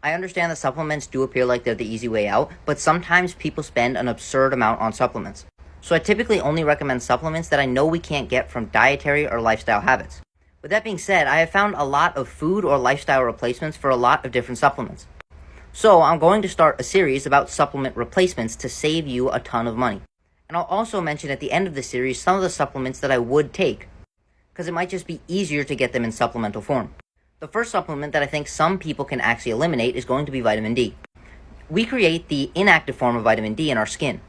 I understand that supplements do appear like they're the easy way out, but sometimes people spend an absurd amount on supplements. So I typically only recommend supplements that I know we can't get from dietary or lifestyle habits. With that being said, I have found a lot of food or lifestyle replacements for a lot of different supplements. So I'm going to start a series about supplement replacements to save you a ton of money. And I'll also mention at the end of the series some of the supplements that I would take, because it might just be easier to get them in supplemental form. The first supplement that I think some people can actually eliminate is going to be vitamin D. We create the inactive form of vitamin D in our skin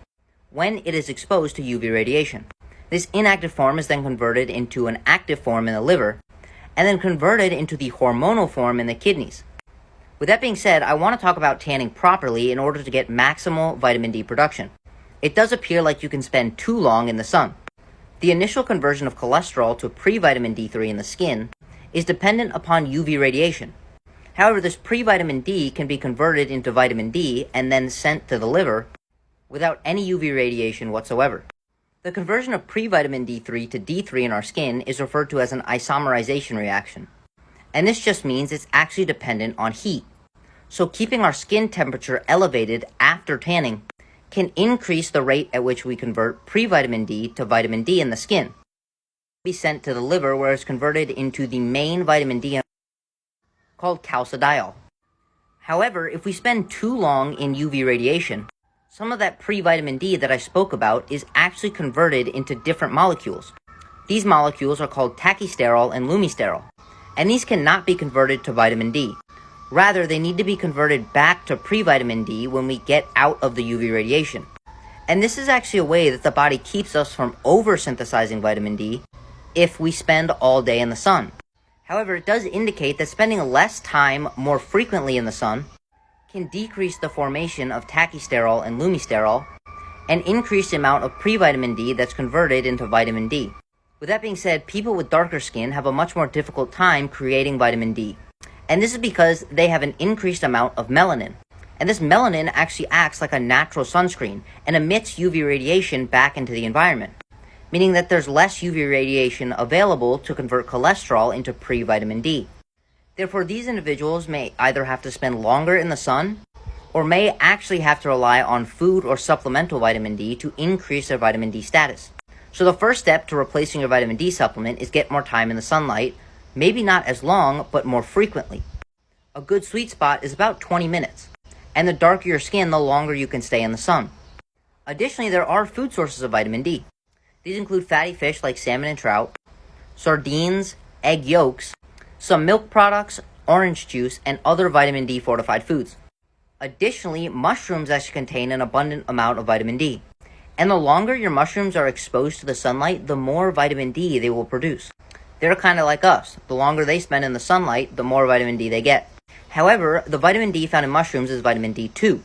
when it is exposed to UV radiation. This inactive form is then converted into an active form in the liver, and then converted into the hormonal form in the kidneys. With that being said, I want to talk about tanning properly in order to get maximal vitamin D production. It does appear like you can spend too long in the sun. The initial conversion of cholesterol to pre-vitamin D3 in the skin is dependent upon UV radiation. However, this pre-vitamin D can be converted into vitamin D and then sent to the liver without any UV radiation whatsoever. The conversion of pre-vitamin D3 to D3 in our skin is referred to as an isomerization reaction. And this just means it's actually dependent on heat. So keeping our skin temperature elevated after tanning can increase the rate at which we convert pre-vitamin D to vitamin D in the skin. It will be sent to the liver where it's converted into the main vitamin D called calcidiol. However, if we spend too long in UV radiation, some of that pre-vitamin D that I spoke about is actually converted into different molecules. These molecules are called tachysterol and lumisterol, and these cannot be converted to vitamin D. Rather, they need to be converted back to pre-vitamin D when we get out of the UV radiation. And this is actually a way that the body keeps us from over-synthesizing vitamin D if we spend all day in the sun. However, it does indicate that spending less time more frequently in the sun can decrease the formation of tachysterol and lumisterol and increase the amount of pre-vitamin D that's converted into vitamin D. With that being said, people with darker skin have a much more difficult time creating vitamin D. And this is because they have an increased amount of melanin. And this melanin actually acts like a natural sunscreen and emits UV radiation back into the environment, meaning that there's less UV radiation available to convert cholesterol into pre-vitamin D. Therefore, these individuals may either have to spend longer in the sun or may actually have to rely on food or supplemental vitamin D to increase their vitamin D status. So the first step to replacing your vitamin D supplement is get more time in the sunlight, maybe not as long, but more frequently. A good sweet spot is about 20 minutes, and the darker your skin, the longer you can stay in the sun. Additionally, there are food sources of vitamin D. These include fatty fish like salmon and trout, sardines, egg yolks, some milk products, orange juice, and other vitamin D fortified foods. Additionally, mushrooms actually contain an abundant amount of vitamin D. And the longer your mushrooms are exposed to the sunlight, the more vitamin D they will produce. They're kind of like us. The longer they spend in the sunlight, the more vitamin D they get. However, the vitamin D found in mushrooms is vitamin D2,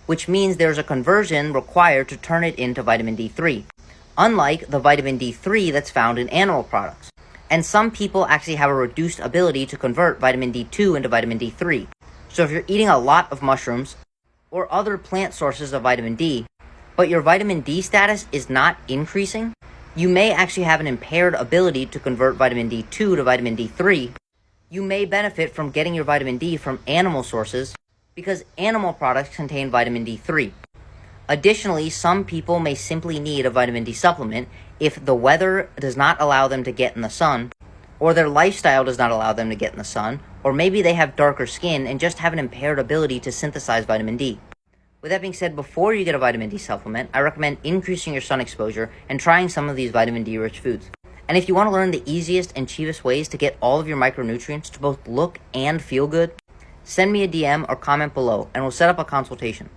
which means there's a conversion required to turn it into vitamin D3, unlike the vitamin D3 that's found in animal products. And some people actually have a reduced ability to convert vitamin D2 into vitamin D3. So if you're eating a lot of mushrooms or other plant sources of vitamin D, but your vitamin D status is not increasing, you may actually have an impaired ability to convert vitamin D2 to vitamin D3. You may benefit from getting your vitamin D from animal sources because animal products contain vitamin D3. Additionally, some people may simply need a vitamin D supplement if the weather does not allow them to get in the sun, or their lifestyle does not allow them to get in the sun, or maybe they have darker skin and just have an impaired ability to synthesize vitamin D. With that being said, before you get a vitamin D supplement, I recommend increasing your sun exposure and trying some of these vitamin D rich foods. And if you want to learn the easiest and cheapest ways to get all of your micronutrients to both look and feel good, send me a DM or comment below and we'll set up a consultation.